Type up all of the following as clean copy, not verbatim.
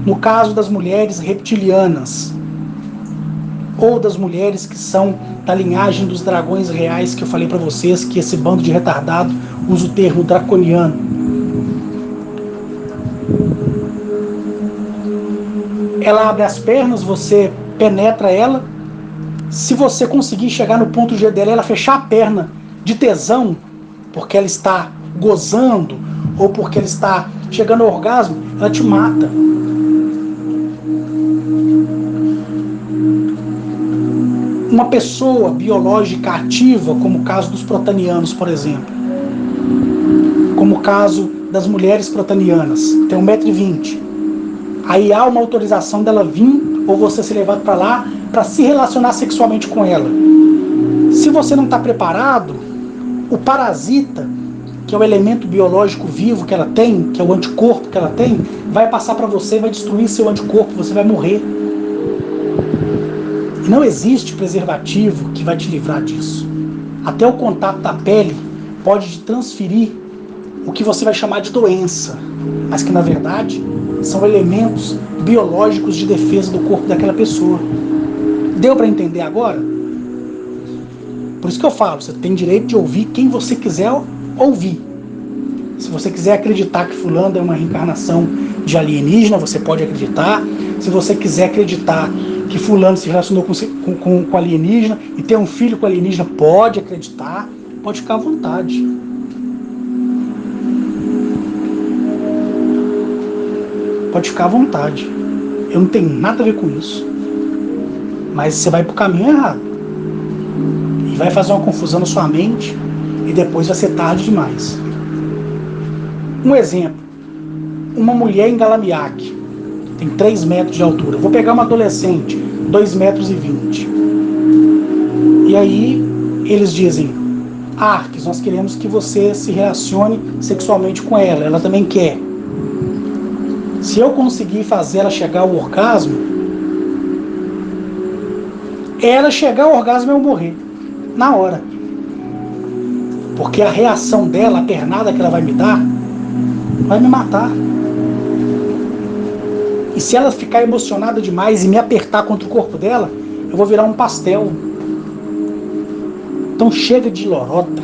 No caso das mulheres reptilianas, ou das mulheres que são da linhagem dos dragões reais, que eu falei para vocês, que esse bando de retardado usa o termo draconiano. Ela abre as pernas, você penetra ela. Se você conseguir chegar no ponto G dela, ela fechar a perna de tesão, porque ela está gozando, ou porque ela está chegando ao orgasmo, ela te mata. Uma pessoa biológica ativa, como o caso dos protanianos, por exemplo, como o caso das mulheres protanianas, tem 1,20 m. Aí há uma autorização dela vir, ou você ser levado para lá, para se relacionar sexualmente com ela. Se você não está preparado, o parasita, que é o elemento biológico vivo que ela tem, que é o anticorpo que ela tem, vai passar para você, vai destruir seu anticorpo, você vai morrer. E não existe preservativo que vai te livrar disso. Até o contato da pele pode te transferir o que você vai chamar de doença, mas que na verdade são elementos biológicos de defesa do corpo daquela pessoa. Deu para entender agora? Por isso que eu falo, você tem direito de ouvir quem você quiser ouvir. Se você quiser acreditar que fulano é uma reencarnação de alienígena, você pode acreditar. Se você quiser acreditar que fulano se relacionou com alienígena e tem um filho com alienígena, pode acreditar. Pode ficar à vontade. Pode ficar à vontade. Eu não tenho nada a ver com isso. Mas você vai pro caminho errado. E vai fazer uma confusão na sua mente e depois vai ser tarde demais. Um exemplo. Uma mulher em Galamiaque, tem 3 metros de altura. Vou pegar uma adolescente, 2,20 metros. E aí eles dizem: Arques, nós queremos que você se relacione sexualmente com ela. Ela também quer. Se eu conseguir fazer ela chegar ao orgasmo, ela chegar ao orgasmo eu morrer. Na hora. Porque a reação dela, a pernada que ela vai me dar, vai me matar. E se ela ficar emocionada demais e me apertar contra o corpo dela, eu vou virar um pastel. Então chega de lorota.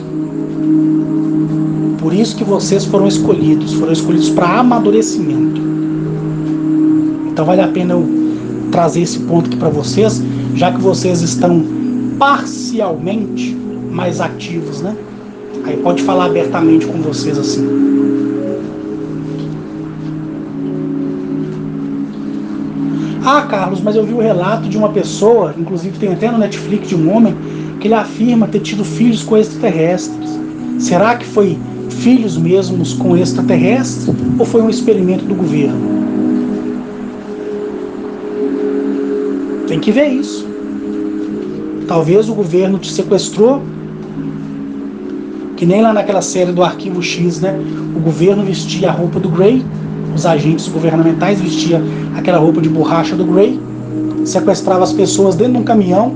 Por isso que vocês foram escolhidos para amadurecimento. Então vale a pena eu trazer esse ponto aqui para vocês, já que vocês estão parcialmente mais ativos, né? Aí pode falar abertamente com vocês assim. Ah, Carlos, mas eu vi o relato de uma pessoa, inclusive tem até no Netflix, de um homem, que ele afirma ter tido filhos com extraterrestres. Será que foi filhos mesmos com extraterrestres ou foi um experimento do governo? Tem que ver isso. Talvez o governo te sequestrou, que nem lá naquela série do Arquivo X, né? O governo vestia a roupa do Grey, os agentes governamentais vestiam aquela roupa de borracha do Grey, sequestrava as pessoas dentro de um caminhão,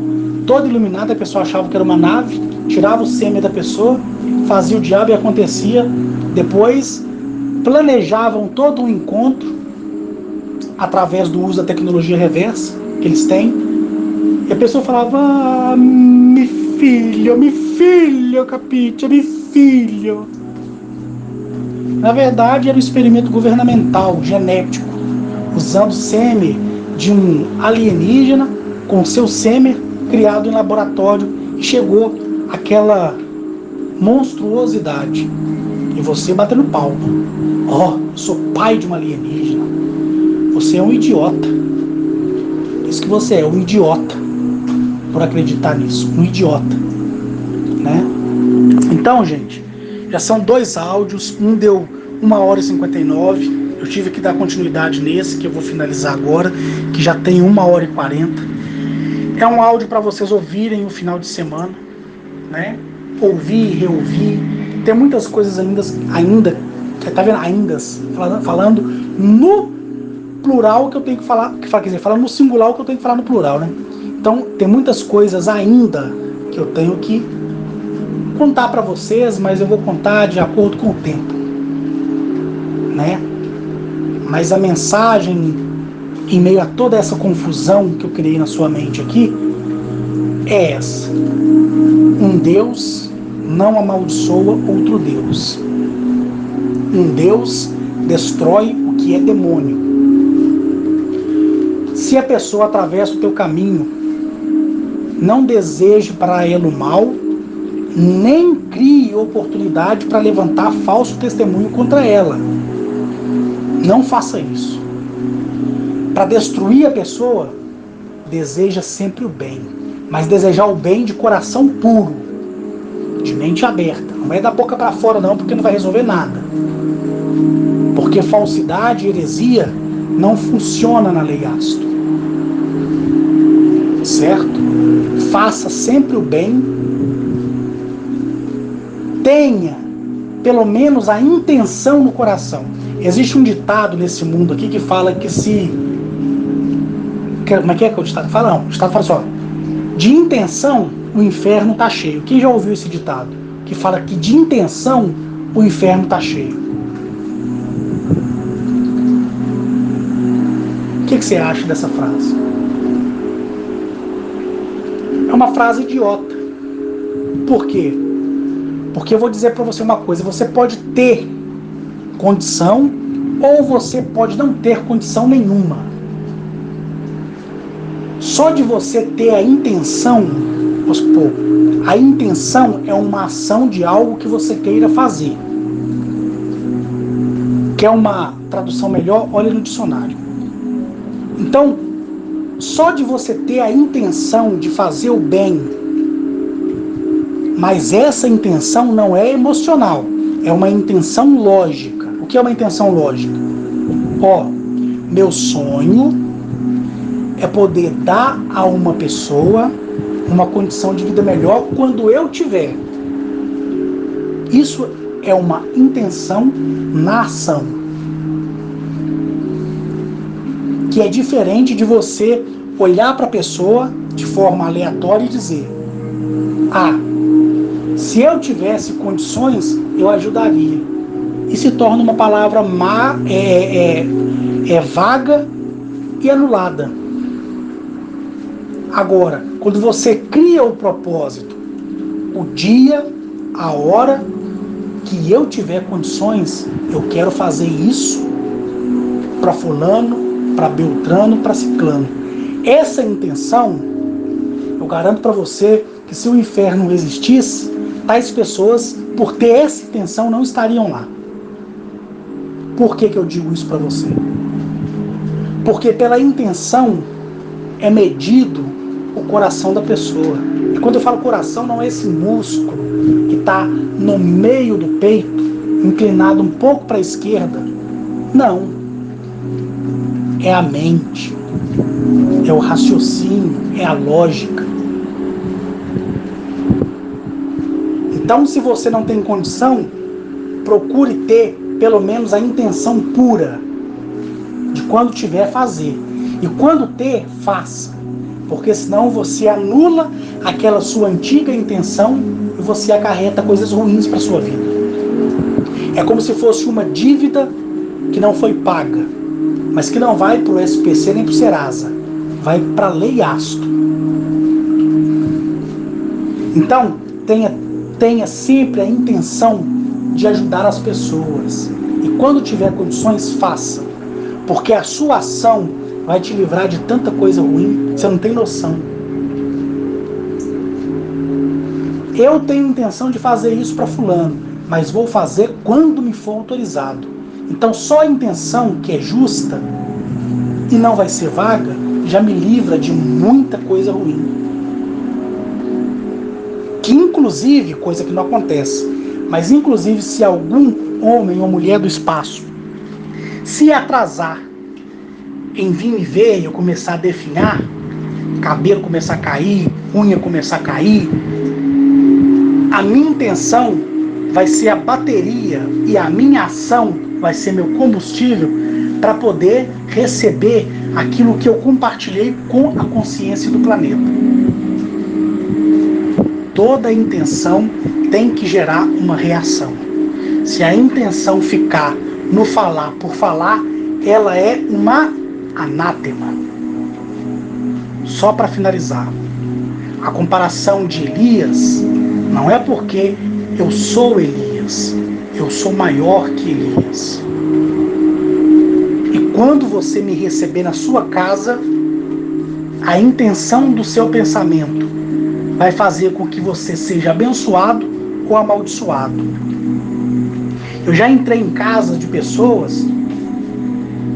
todo iluminado, a pessoa achava que era uma nave, tirava o sêmen da pessoa, fazia o diabo e acontecia. Depois planejavam todo um encontro através do uso da tecnologia reversa que eles têm, e a pessoa falava: ah, mi filho, capite, mi filho. Na verdade era um experimento governamental, genético, usando sêmen de um alienígena com seu sêmen criado em laboratório, e chegou aquela monstruosidade. E você batendo palma: ó, eu sou pai de uma alienígena. Você é um idiota. Isso que você é, um idiota, por acreditar nisso, um idiota, né? Então, gente, já são 2 áudios, um deu 1h59, eu tive que dar continuidade nesse, que eu vou finalizar agora, que já tem 1h40. É um áudio para vocês ouvirem no final de semana, né? Ouvir, reouvir. Tem muitas coisas ainda, tá vendo? Ainda, falando no plural que eu tenho que falar, quer dizer, falando no singular que eu tenho que falar no plural, né? Então, tem muitas coisas ainda que eu tenho que contar para vocês, mas eu vou contar de acordo com o tempo, né? Mas a mensagem em meio a toda essa confusão que eu criei na sua mente aqui, é essa: um Deus não amaldiçoa outro Deus. Um Deus destrói o que é demônio. Se a pessoa atravessa o teu caminho, não deseje para ela o mal, nem crie oportunidade para levantar falso testemunho contra ela. Não faça isso. Para destruir a pessoa, deseja sempre o bem, mas desejar o bem de coração puro, de mente aberta. Não é da boca para fora não, porque não vai resolver nada. Porque falsidade e heresia não funciona na lei Asto. Certo? Faça sempre o bem. Tenha pelo menos a intenção no coração. Existe um ditado nesse mundo aqui que fala que se... Como é que o ditado fala? Não, o ditado fala assim, ó, de intenção o inferno está cheio. Quem já ouviu esse ditado? Que fala que de intenção o inferno está cheio. O que você acha dessa frase? É uma frase idiota. Por quê? Porque eu vou dizer para você uma coisa: você pode ter condição ou você pode não ter condição nenhuma. Só de você ter a intenção, vamos supor, a intenção é uma ação de algo que você queira fazer. Quer uma tradução melhor? Olha no dicionário. Então, só de você ter a intenção de fazer o bem, mas essa intenção não é emocional, é uma intenção lógica. O que é uma intenção lógica? Ó, meu sonho é poder dar a uma pessoa uma condição de vida melhor quando eu tiver. Isso é uma intenção na ação. Que é diferente de você olhar para a pessoa de forma aleatória e dizer: ah, se eu tivesse condições, eu ajudaria. E se torna uma palavra vaga e anulada. Agora, quando você cria o propósito, o dia, a hora que eu tiver condições, eu quero fazer isso para fulano, para Beltrano, para Ciclano. Essa intenção, eu garanto para você que se o inferno existisse, tais pessoas, por ter essa intenção, não estariam lá. Por que eu digo isso para você? Porque pela intenção é medido o coração da pessoa. E quando eu falo coração, não é esse músculo que está no meio do peito, inclinado um pouco para a esquerda. Não. É a mente, é o raciocínio, é a lógica. Então, se você não tem condição, procure ter pelo menos a intenção pura de quando tiver fazer. E quando ter, faça. Porque senão você anula aquela sua antiga intenção e você acarreta coisas ruins para a sua vida. É como se fosse uma dívida que não foi paga, mas que não vai para o SPC nem para o Serasa. Vai para a lei Asto. Então, tenha sempre a intenção de ajudar as pessoas. E quando tiver condições, faça. Porque a sua ação vai te livrar de tanta coisa ruim, você não tem noção. Eu tenho intenção de fazer isso para fulano, mas vou fazer quando me for autorizado. Então só a intenção que é justa e não vai ser vaga, já me livra de muita coisa ruim. Que inclusive, coisa que não acontece, mas inclusive se algum homem ou mulher do espaço se atrasar em vir me ver e eu começar a definhar, cabelo começar a cair, unha começar a cair, a minha intenção vai ser a bateria e a minha ação vai ser meu combustível para poder receber aquilo que eu compartilhei com a consciência do planeta. Toda intenção tem que gerar uma reação. Se a intenção ficar no falar por falar, ela é uma Anátema. Só para finalizar, a comparação de Elias não é porque eu sou Elias, eu sou maior que Elias. E quando você me receber na sua casa, a intenção do seu pensamento vai fazer com que você seja abençoado ou amaldiçoado. Eu já entrei em casa de pessoas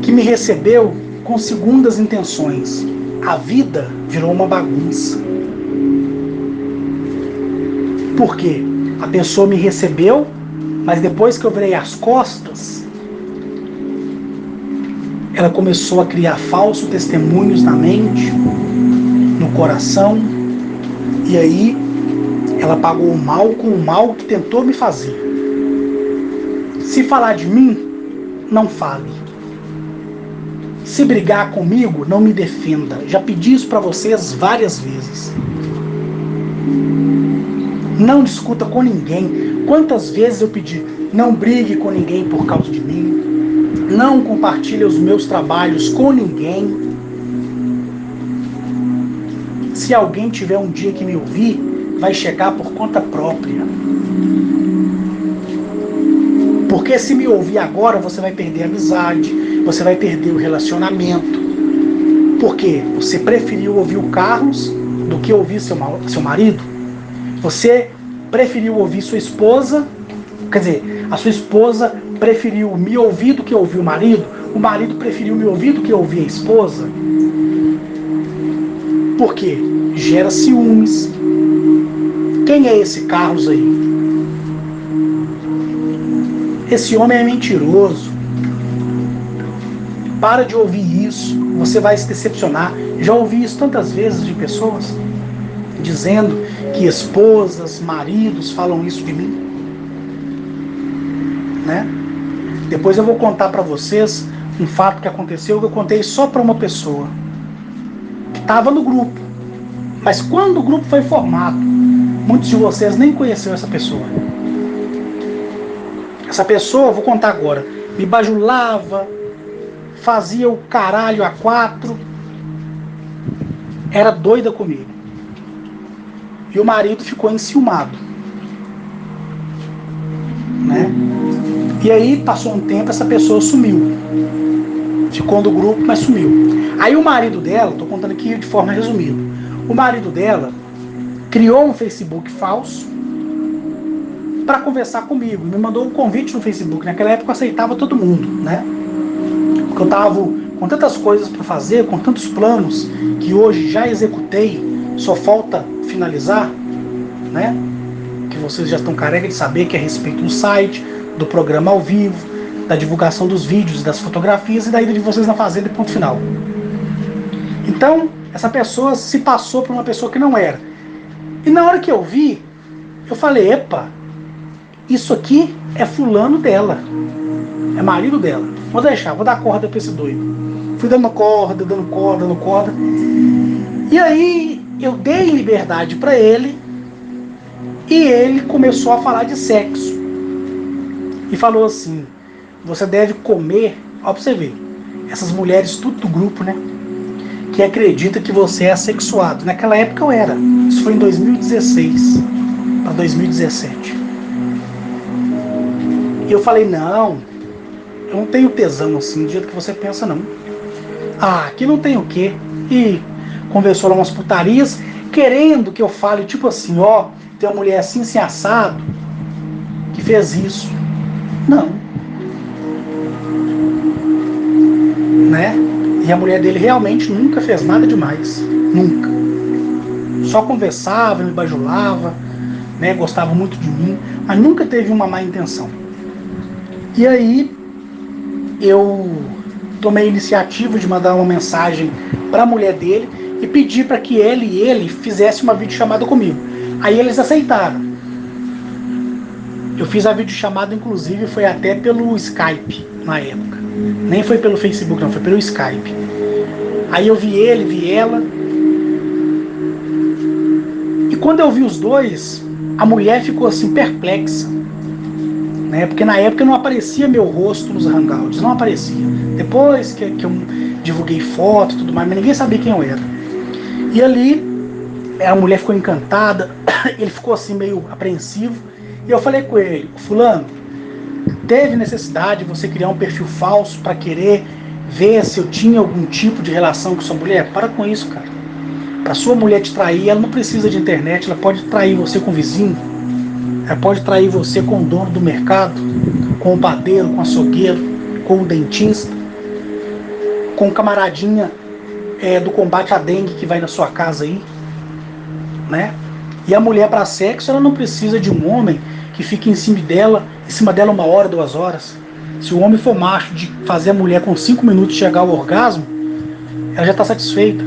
que me recebeu com segundas intenções. A vida virou uma bagunça. Por quê? A pessoa me recebeu, mas depois que eu virei as costas, ela começou a criar falsos testemunhos na mente, no coração, e aí ela pagou o mal com o mal que tentou me fazer. Se falar de mim, não fale. Se brigar comigo, não me defenda. Já pedi isso para vocês várias vezes. Não discuta com ninguém. Quantas vezes eu pedi, não brigue com ninguém por causa de mim. Não compartilhe os meus trabalhos com ninguém. Se alguém tiver um dia que me ouvir, vai checar por conta própria. Porque se me ouvir agora, você vai perder a amizade, você vai perder o relacionamento. Porque você preferiu ouvir o Carlos do que ouvir seu marido? Você preferiu ouvir sua esposa, quer dizer, a sua esposa preferiu me ouvir do que ouvir o marido preferiu me ouvir do que ouvir a esposa. Por quê? Gera ciúmes. Quem é esse Carlos aí? Esse homem é mentiroso. Para de ouvir isso, você vai se decepcionar. Já ouvi isso tantas vezes de pessoas dizendo que esposas, maridos falam isso de mim, né? Depois eu vou contar para vocês um fato que aconteceu, que eu contei só para uma pessoa que estava no grupo. Mas quando o grupo foi formado, muitos de vocês nem conheceram essa pessoa. Essa pessoa, vou contar agora, me bajulava, fazia o caralho a 4, era doida comigo. E o marido ficou enciumado, né? E aí passou um tempo, essa pessoa sumiu. Ficou no grupo, mas sumiu. Aí o marido dela, tô contando aqui de forma resumida, o marido dela criou um Facebook falso para conversar comigo. Me mandou um convite no Facebook. Naquela época eu aceitava todo mundo, né? Porque eu tava com tantas coisas para fazer, com tantos planos que hoje já executei, só falta finalizar, né? Que vocês já estão careca de saber, que é a respeito do site, do programa ao vivo, da divulgação dos vídeos, das fotografias e da ida de vocês na fazenda e ponto final. Então, essa pessoa se passou por uma pessoa que não era. E na hora que eu vi, eu falei, epa, isso aqui é fulano dela, é marido dela. Vou deixar, vou dar corda pra esse doido. Fui dando corda. E aí eu dei liberdade pra ele e ele começou a falar de sexo. E falou assim, você deve comer, ó pra você ver, essas mulheres tudo do grupo, né? Que acredita que você é assexuado. Naquela época eu era. Isso foi em 2016 para 2017. E eu falei, não, eu não tenho tesão assim, do jeito que você pensa, não. Ah, aqui não tem o quê? E conversou lá umas putarias, querendo que eu fale, tipo assim, ó, tem uma mulher assim, assim, assado, que fez isso. Não. Né? E a mulher dele realmente nunca fez nada demais. Nunca. Só conversava, me bajulava, né? Gostava muito de mim, mas nunca teve uma má intenção. E aí eu tomei a iniciativa de mandar uma mensagem para a mulher dele e pedir para que ele fizesse uma videochamada comigo. Aí eles aceitaram. Eu fiz a videochamada, inclusive, foi até pelo Skype na época. Nem foi pelo Facebook, não, foi pelo Skype. Aí eu vi ele, vi ela. E quando eu vi os dois, a mulher ficou assim, perplexa. Né? Porque na época não aparecia meu rosto nos hangouts, não aparecia. Depois que divulguei foto e tudo mais, mas ninguém sabia quem eu era. E ali, a mulher ficou encantada, ele ficou assim meio apreensivo, e eu falei com ele: fulano, teve necessidade de você criar um perfil falso para querer ver se eu tinha algum tipo de relação com sua mulher? Para com isso, cara. Para sua mulher te trair, ela não precisa de internet, ela pode trair você com o vizinho, ela pode trair você com o dono do mercado, com o padeiro, com o açougueiro, com o dentista, com o camaradinha do combate à dengue que vai na sua casa aí, né? E a mulher para sexo, ela não precisa de um homem que fique em cima dela 1 hora, 2 horas. Se o homem for macho de fazer a mulher com 5 minutos chegar ao orgasmo, ela já está satisfeita.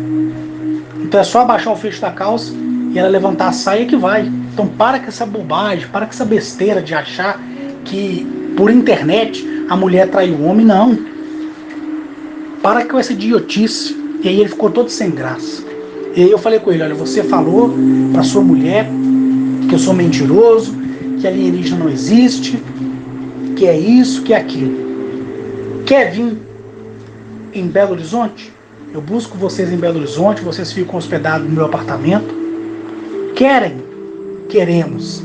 Então é só abaixar o fecho da calça e ela levantar a saia que vai. Então para com essa bobagem, para com essa besteira de achar que por internet a mulher trai o homem, não. Para com essa idiotice. E aí ele ficou todo sem graça. E aí eu falei com ele: olha, você falou para sua mulher que eu sou mentiroso, que alienígena não existe, que é isso, que é aquilo. Quer vir em Belo Horizonte? Eu busco vocês em Belo Horizonte, vocês ficam hospedados no meu apartamento. Querem? Queremos.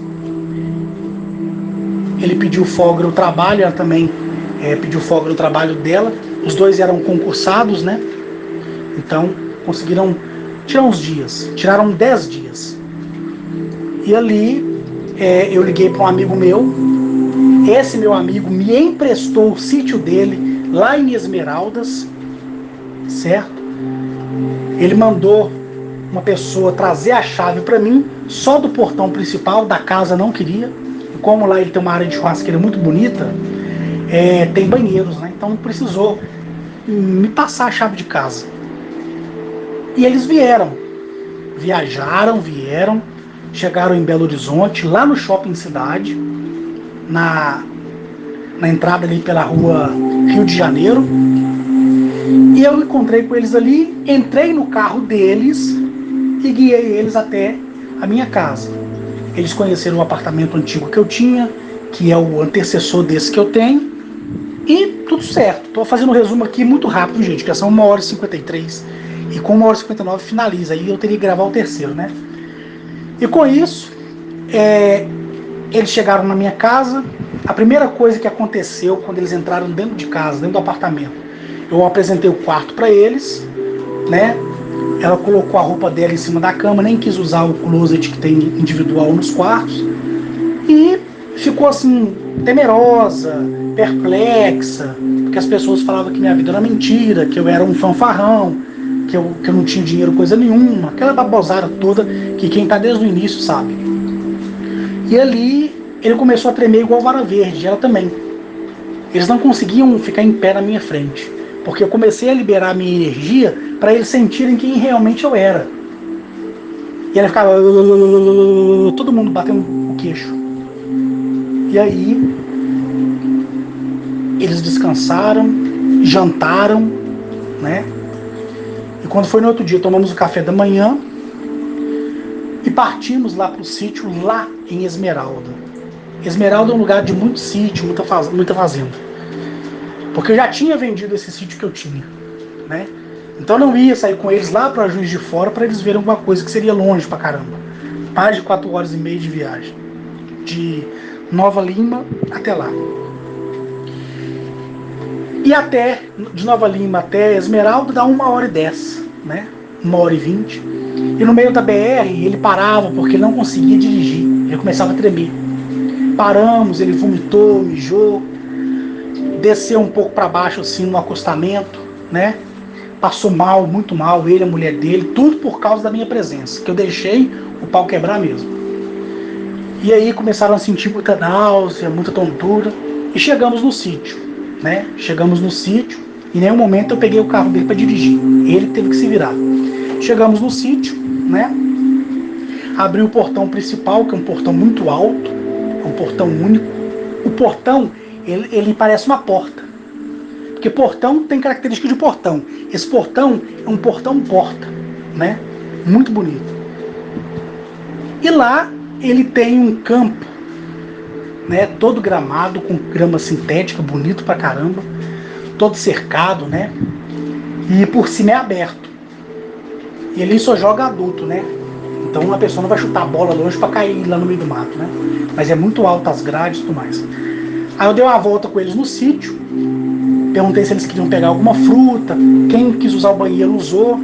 Ele pediu folga no trabalho, ela também pediu folga no trabalho dela. Os dois eram concursados, né? Então conseguiram tirar uns dias, tiraram 10 dias. E ali eu liguei para um amigo meu. Esse meu amigo me emprestou o sítio dele lá em Esmeraldas, certo? Ele mandou uma pessoa trazer a chave para mim, só do portão principal, da casa não queria. E como lá ele tem uma área de churrasqueira muito bonita, tem banheiros, né? Então não precisou me passar a chave de casa. E eles vieram, vieram, chegaram em Belo Horizonte, lá no Shopping Cidade, na entrada ali pela rua Rio de Janeiro. E eu encontrei com eles ali, entrei no carro deles e guiei eles até a minha casa. Eles conheceram o apartamento antigo que eu tinha, que é o antecessor desse que eu tenho, e tudo certo. Estou fazendo um resumo aqui muito rápido, gente, que são 1h53, e com 1h59 finaliza, aí eu teria que gravar o terceiro, né? E com isso, eles chegaram na minha casa. A primeira coisa que aconteceu quando eles entraram dentro de casa, dentro do apartamento, eu apresentei o quarto para eles, né? Ela colocou a roupa dela em cima da cama, nem quis usar o closet que tem individual nos quartos, e ficou assim, temerosa, perplexa, porque as pessoas falavam que minha vida era mentira, que eu era um fanfarrão, que eu não tinha dinheiro coisa nenhuma, aquela babosada toda que quem tá desde o início sabe. E ali ele começou a tremer igual vara verde, ela também. Eles não conseguiam ficar em pé na minha frente, porque eu comecei a liberar a minha energia para eles sentirem quem realmente eu era. E ela ficava todo mundo batendo o queixo. E aí eles descansaram, jantaram, né? E quando foi no outro dia, tomamos o café da manhã e partimos lá para o sítio, lá em Esmeralda. Esmeralda é um lugar de muito sítio, muita fazenda. Porque eu já tinha vendido esse sítio que eu tinha, né? Então eu não ia sair com eles lá para Juiz de Fora para eles verem alguma coisa que seria longe pra caramba. Mais de 4h30 de viagem. De Nova Lima até lá. E de Nova Lima até Esmeralda dá 1h10, né? 1h20. E no meio da BR ele parava porque ele não conseguia dirigir. Ele começava a tremer. Paramos, ele vomitou, mijou, desceu um pouco para baixo assim no acostamento, né? Passou mal, muito mal, ele, a mulher dele, tudo por causa da minha presença, que eu deixei o pau quebrar mesmo. E aí começaram a sentir muita náusea, muita tontura, e chegamos no sítio, né? Chegamos no sítio, em nenhum momento eu peguei o carro dele para dirigir, ele teve que se virar. Chegamos no sítio, né? Abri o portão principal, que é um portão muito alto, é um portão único. O portão, ele parece uma porta. Porque portão tem característica de portão. Esse portão é um portão-porta, né? Muito bonito. E lá ele tem um campo, né? Todo gramado, com grama sintética, bonito pra caramba. Todo cercado, né? E por cima é aberto. E ali só joga adulto, né? Então a pessoa não vai chutar a bola longe para cair lá no meio do mato, né? Mas é muito alto as grades e tudo mais. Aí eu dei uma volta com eles no sítio, perguntei se eles queriam pegar alguma fruta, quem quis usar o banheiro usou,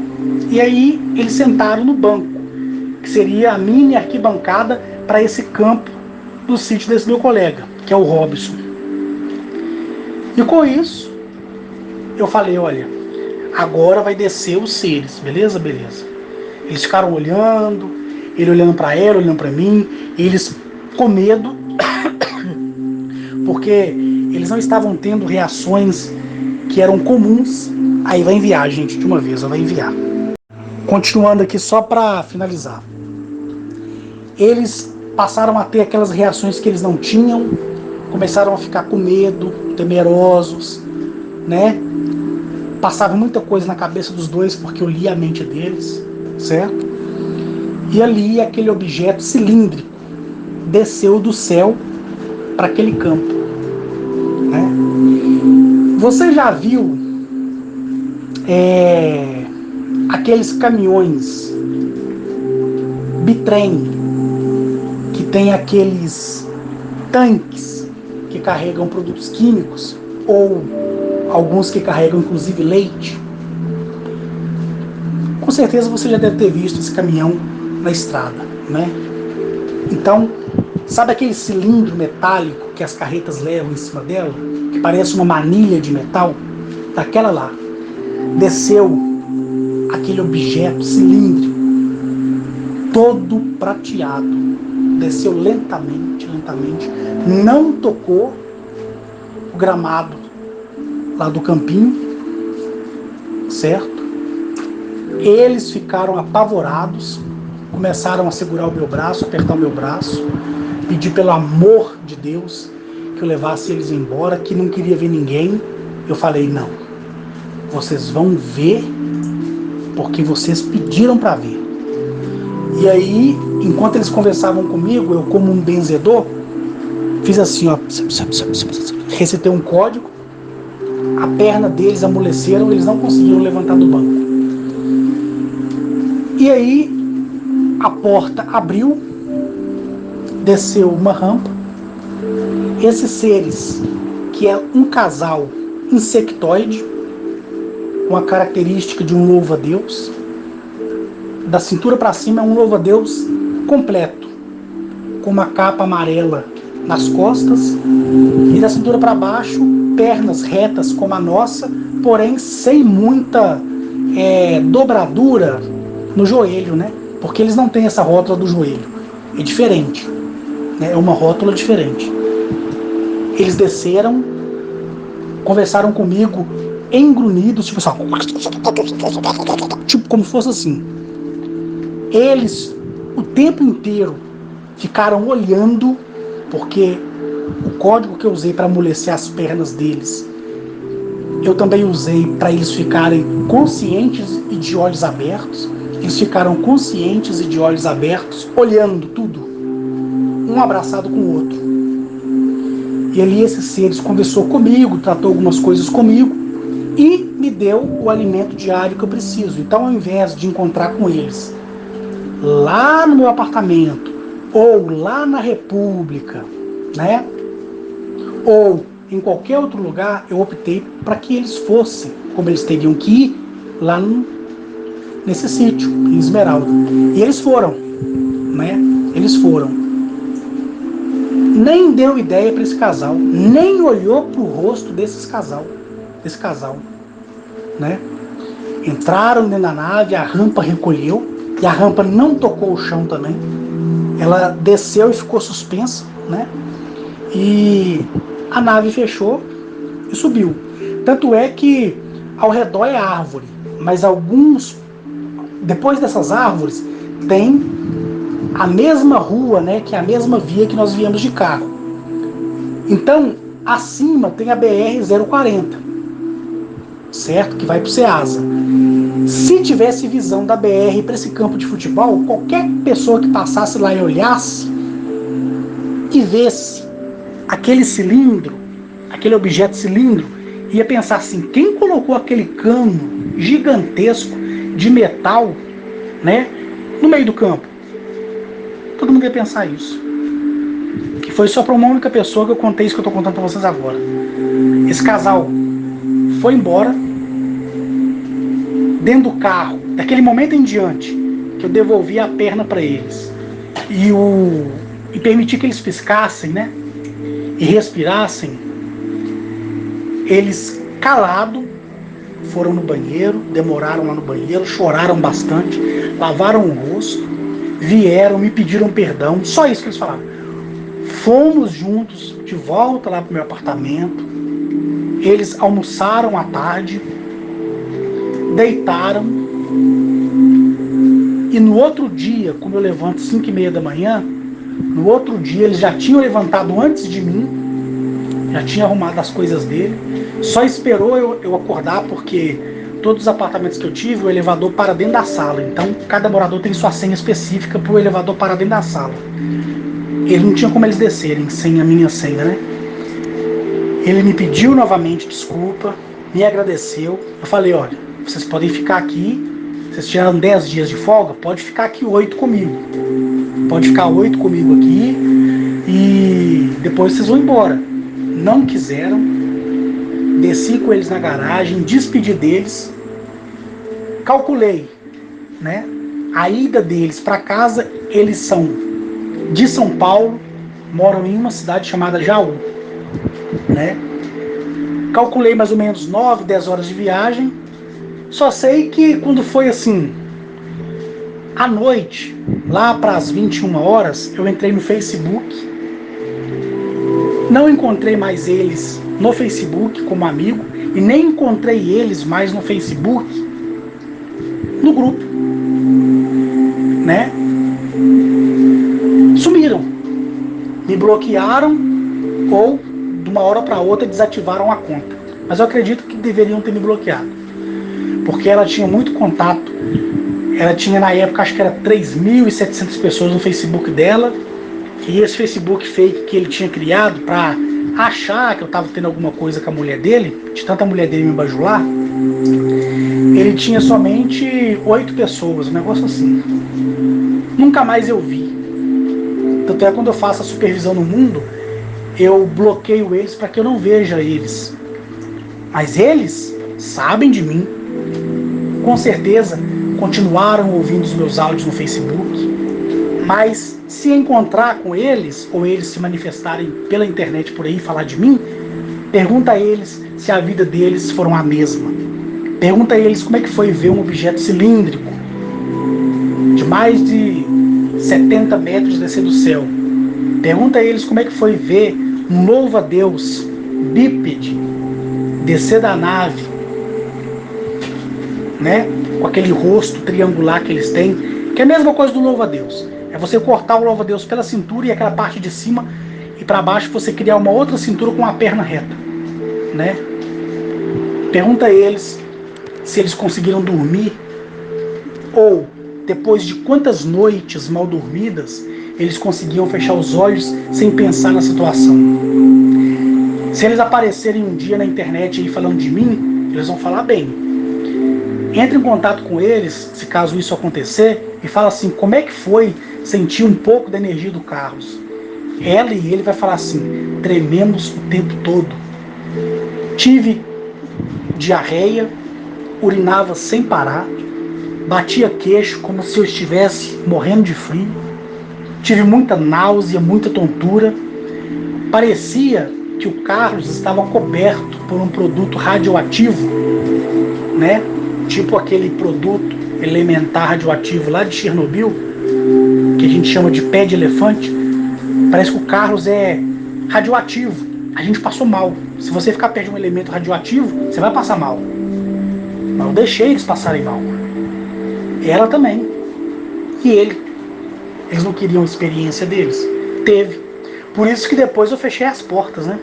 e aí eles sentaram no banco, que seria a mini arquibancada para esse campo do sítio desse meu colega, que é o Robson. E com isso, eu falei, olha, agora vai descer os seres, beleza? Beleza. Eles ficaram olhando, ele olhando para ela, olhando para mim, e eles com medo, porque eles não estavam tendo reações que eram comuns. Aí vai enviar, gente, de uma vez, vai enviar. Continuando aqui só para finalizar. Eles passaram a ter aquelas reações que eles não tinham, começaram a ficar com medo, temerosos, né? Passava muita coisa na cabeça dos dois, porque eu li a mente deles, certo? E ali aquele objeto cilíndrico desceu do céu para aquele campo, né? Você já viu aqueles caminhões bitrem que tem aqueles tanques que carregam produtos químicos ou alguns que carregam inclusive leite? Com certeza você já deve ter visto esse caminhão na estrada, né? Então, sabe aquele cilindro metálico que as carretas levam em cima dela, que parece uma manilha de metal? Daquela lá desceu aquele objeto cilíndrico todo prateado, desceu lentamente, não tocou o gramado lá do campinho, certo? Eles ficaram apavorados, começaram a segurar o meu braço, apertar o meu braço, pedir pelo amor de Deus que eu levasse eles embora, que não queria ver ninguém. Eu falei, não, vocês vão ver porque vocês pediram para ver. E aí, enquanto eles conversavam comigo, eu como um benzedor, fiz assim, ó, recitei um código, a perna deles amoleceram, eles não conseguiram levantar do banco. E aí, a porta abriu, desceu uma rampa, esses seres, que é um casal insectoide, com a característica de um louva-a-Deus, da cintura para cima é um louva-a-Deus completo, com uma capa amarela nas costas, e da cintura para baixo, pernas retas como a nossa, porém sem muita dobradura no joelho, né? Porque eles não têm essa rótula do joelho, é diferente, né? É uma rótula diferente. Eles desceram, conversaram comigo engrunidos, tipo assim, tipo como se fosse assim. Eles o tempo inteiro ficaram olhando, porque o código que eu usei para amolecer as pernas deles, eu também usei para eles ficarem conscientes e de olhos abertos. Eles ficaram conscientes e de olhos abertos, olhando tudo, um abraçado com o outro. E ali esses seres conversou comigo, tratou algumas coisas comigo e me deu o alimento diário que eu preciso. Então, ao invés de encontrar com eles lá no meu apartamento, ou lá na República, né? Ou em qualquer outro lugar, eu optei para que eles fossem, como eles teriam que ir, lá nesse sítio, em Esmeralda. E eles foram, né? Eles foram. Nem deu ideia para esse casal, nem olhou para o rosto desse casal, né? Entraram dentro da nave, a rampa recolheu, e a rampa não tocou o chão também. Ela desceu e ficou suspensa, né? E a nave fechou e subiu. Tanto é que ao redor é árvore, mas depois dessas árvores, tem a mesma rua, né? Que é a mesma via que nós viemos de carro. Então, acima tem a BR-040, certo? Que vai para o Ceasa. Se tivesse visão da BR para esse campo de futebol, qualquer pessoa que passasse lá e olhasse e visse aquele cilindro, aquele objeto cilindro, ia pensar assim, quem colocou aquele cano gigantesco de metal, né, no meio do campo. Todo mundo ia pensar isso. E foi só para uma única pessoa que eu contei isso que eu estou contando para vocês agora. Esse casal foi embora. Dentro do carro, daquele momento em diante, que eu devolvi a perna para eles e permiti que eles piscassem, né, e respirassem, eles calados foram no banheiro, demoraram lá no banheiro, choraram bastante, lavaram o rosto, vieram, me pediram perdão, só isso que eles falaram. Fomos juntos de volta lá pro meu apartamento, eles almoçaram à tarde, deitaram, e no outro dia, como eu levanto 5h30 da manhã, no outro dia eles já tinham levantado antes de mim, já tinha arrumado as coisas dele, só esperou eu acordar, porque todos os apartamentos que eu tive, o elevador para dentro da sala, então cada morador tem sua senha específica para o elevador parar dentro da sala. Ele não tinha como eles descerem sem a minha senha, né? Ele me pediu novamente desculpa, me agradeceu. Eu falei, olha, vocês podem ficar aqui, vocês tiraram 10 dias de folga, pode ficar aqui 8 comigo. Pode ficar 8 comigo aqui e depois vocês vão embora. Não quiseram, desci com eles na garagem, despedi deles, calculei, né? A ida deles para casa, eles são de São Paulo, moram em uma cidade chamada Jaú, né? Calculei mais ou menos 9, 10 horas de viagem. Só sei que quando foi assim, à noite, lá para as 21 horas, eu entrei no Facebook. Não encontrei mais eles no Facebook como amigo e nem encontrei eles mais no Facebook no grupo, né? Sumiram, me bloquearam ou de uma hora para outra desativaram a conta. Mas eu acredito que deveriam ter me bloqueado, porque ela tinha muito contato. Ela tinha na época, acho que era 3.700 pessoas no Facebook dela. E esse Facebook fake que ele tinha criado para achar que eu estava tendo alguma coisa com a mulher dele, de tanta mulher dele me bajular, ele tinha somente 8 pessoas, um negócio assim. Nunca mais eu vi. Tanto é quando eu faço a supervisão no mundo, eu bloqueio eles para que eu não veja eles. Mas eles sabem de mim. Com certeza continuaram ouvindo os meus áudios no Facebook. Mas se encontrar com eles, ou eles se manifestarem pela internet por aí e falar de mim, pergunta a eles se a vida deles foram a mesma. Pergunta a eles como é que foi ver um objeto cilíndrico de mais de 70 metros descer do céu. Pergunta a eles como é que foi ver um louva-a-Deus bípede descer da nave, né? Com aquele rosto triangular que eles têm, que é a mesma coisa do louva-a-Deus. É você cortar o louva-a-Deus pela cintura e aquela parte de cima e para baixo você criar uma outra cintura com a perna reta, né? Pergunta a eles se eles conseguiram dormir ou depois de quantas noites mal dormidas eles conseguiam fechar os olhos sem pensar na situação. Se eles aparecerem um dia na internet aí falando de mim, eles vão falar bem. Entre em contato com eles, se caso isso acontecer, e fala assim, como é que foi sentir um pouco da energia do Carlos? Ela e ele vai falar assim, trememos o tempo todo. Tive diarreia, urinava sem parar, batia queixo como se eu estivesse morrendo de frio, tive muita náusea, muita tontura, parecia que o Carlos estava coberto por um produto radioativo, né? Tipo aquele produto elementar radioativo lá de Chernobyl, que a gente chama de pé de elefante. Parece que o Carlos é radioativo. A gente passou mal. Se você ficar perto de um elemento radioativo, você vai passar mal. Mas eu deixei eles passarem mal. Ela também. E ele. Eles não queriam a experiência deles. Teve. Por isso que depois eu fechei as portas, né?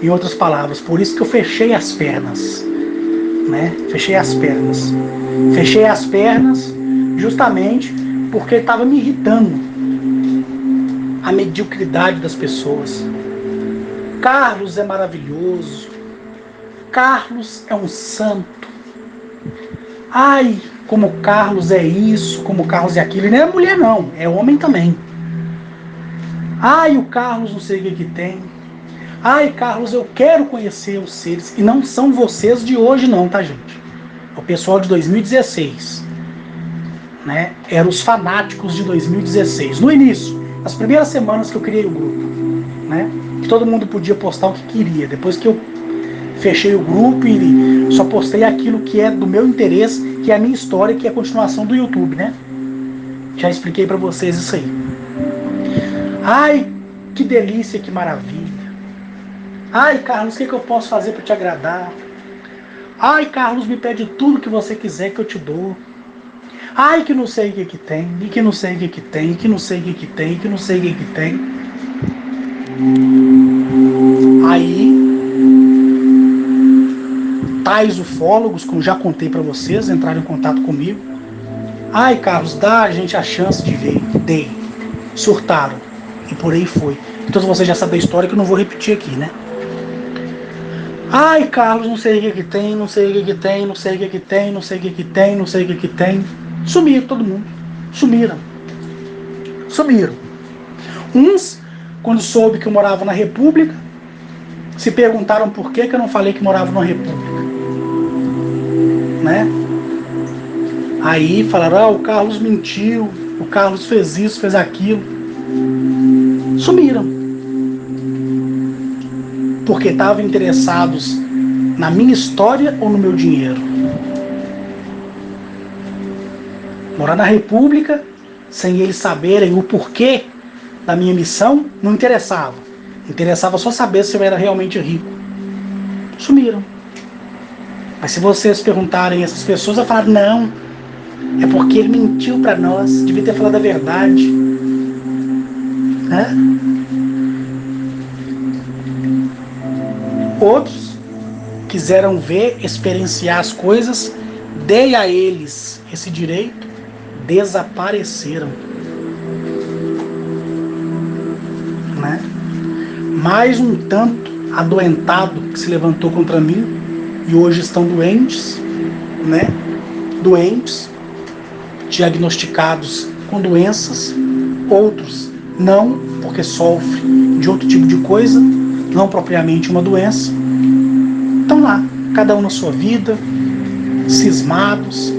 Em outras palavras, por isso que eu fechei as pernas. Né? Fechei as pernas. Fechei as pernas justamente porque estava me irritando a mediocridade das pessoas. Carlos é maravilhoso. Carlos é um santo. Ai, como o Carlos é isso, como o Carlos é aquilo. E não é mulher não, é homem também. Ai, o Carlos não sei o que tem. Ai, Carlos, eu quero conhecer os seres. E não são vocês de hoje não, tá, gente? É o pessoal de 2016. Né? Eram os fanáticos de 2016. No início, nas primeiras semanas que eu criei o grupo. Né? Que todo mundo podia postar o que queria. Depois que eu fechei o grupo e só postei aquilo que é do meu interesse, que é a minha história, que é a continuação do YouTube, né? Já expliquei pra vocês isso aí. Ai, que delícia, que maravilha. Ai, Carlos, o que eu posso fazer pra te agradar? Ai, Carlos, me pede tudo que você quiser que eu te dou. Ai, que não sei o que tem, e que não sei o que tem, e que não sei o que tem, e que não sei o que tem. Aí, tais ufólogos, como já contei pra vocês, entraram em contato comigo. Ai, Carlos, dá a gente a chance de ver. Dei. Surtaram. E por aí foi. Então você já sabe a história que eu não vou repetir aqui, né? Ai, Carlos, não sei o que tem, não sei o que tem, não sei o que tem, não sei o que tem, não sei o que tem. Sumiram todo mundo. Sumiram. Sumiram. Uns, quando soube que eu morava na República, se perguntaram por que eu não falei que morava na República. Né? Aí falaram, o Carlos mentiu, o Carlos fez isso, fez aquilo. Sumiram. Porque estavam interessados na minha história ou no meu dinheiro. Morar na República, sem eles saberem o porquê da minha missão, não interessava. Interessava só saber se eu era realmente rico. Sumiram. Mas se vocês perguntarem a essas pessoas, eu falar, não, é porque ele mentiu para nós, devia ter falado a verdade. Né? Outros quiseram ver, experienciar as coisas, dei a eles esse direito, desapareceram. Né? Mais um tanto adoentado que se levantou contra mim e hoje estão doentes, né? Doentes, diagnosticados com doenças, outros não, porque sofrem de outro tipo de coisa, não propriamente uma doença. Estão lá, cada um na sua vida, cismados,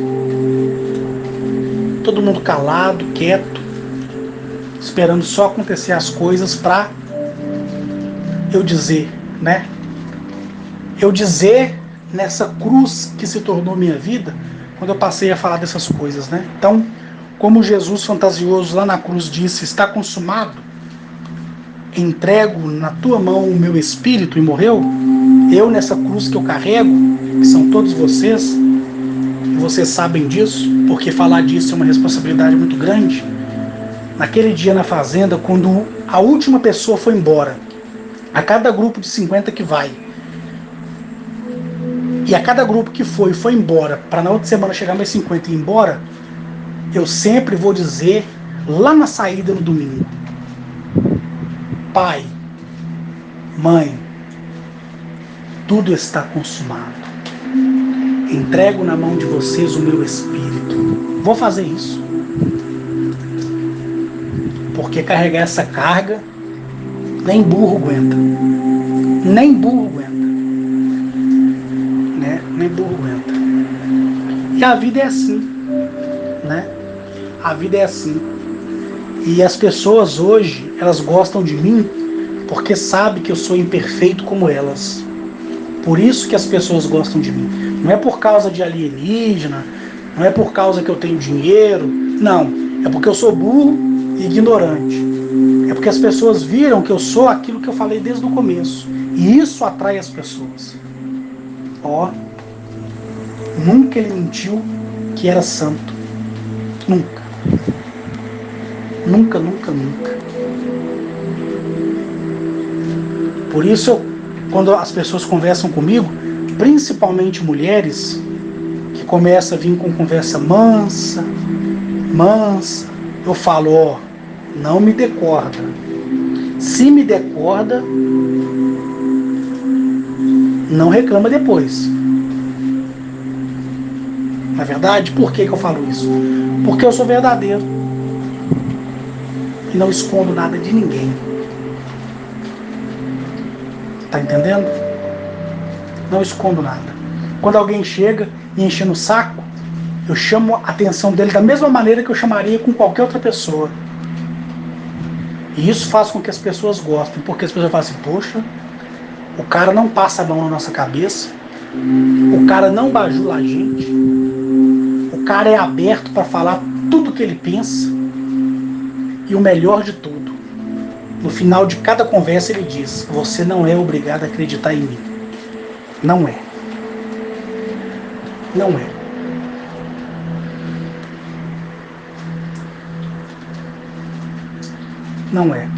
todo mundo calado, quieto, esperando só acontecer as coisas para eu dizer, né? Eu dizer nessa cruz que se tornou minha vida, quando eu passei a falar dessas coisas, né? Então, como Jesus fantasioso lá na cruz disse, está consumado, entrego na tua mão o meu espírito e morreu, eu nessa cruz que eu carrego, que são todos vocês, e vocês sabem disso, porque falar disso é uma responsabilidade muito grande. Naquele dia na fazenda, quando a última pessoa foi embora, a cada grupo de 50 que vai, e a cada grupo que foi embora, para na outra semana chegar mais 50 e ir embora, eu sempre vou dizer, lá na saída no domingo, pai, mãe, tudo está consumado. Entrego na mão de vocês o meu espírito. Vou fazer isso. Porque carregar essa carga, nem burro aguenta. Nem burro aguenta. Né? Nem burro aguenta. E a vida é assim. Né? A vida é assim. E as pessoas hoje, elas gostam de mim porque sabem que eu sou imperfeito como elas. Por isso que as pessoas gostam de mim. Não é por causa de alienígena, não é por causa que eu tenho dinheiro, não. É porque eu sou burro e ignorante. É porque as pessoas viram que eu sou aquilo que eu falei desde o começo. E isso atrai as pessoas. Ó, nunca ele mentiu que era santo. Nunca. Nunca, nunca, nunca. Por isso, quando as pessoas conversam comigo, principalmente mulheres, que começam a vir com conversa mansa, eu falo, ó, não me dê corda. Se me der corda, não reclama depois. Na verdade, por que eu falo isso? Porque eu sou verdadeiro e não escondo nada de ninguém. Tá entendendo? Não escondo nada. Quando alguém chega e enche no saco, eu chamo a atenção dele da mesma maneira que eu chamaria com qualquer outra pessoa. E isso faz com que as pessoas gostem, porque as pessoas falam assim, poxa, o cara não passa a mão na nossa cabeça, o cara não bajula a gente, o cara é aberto para falar tudo que ele pensa, e o melhor de tudo, no final de cada conversa ele diz, você não é obrigado a acreditar em mim. Não é. Não é. Não é.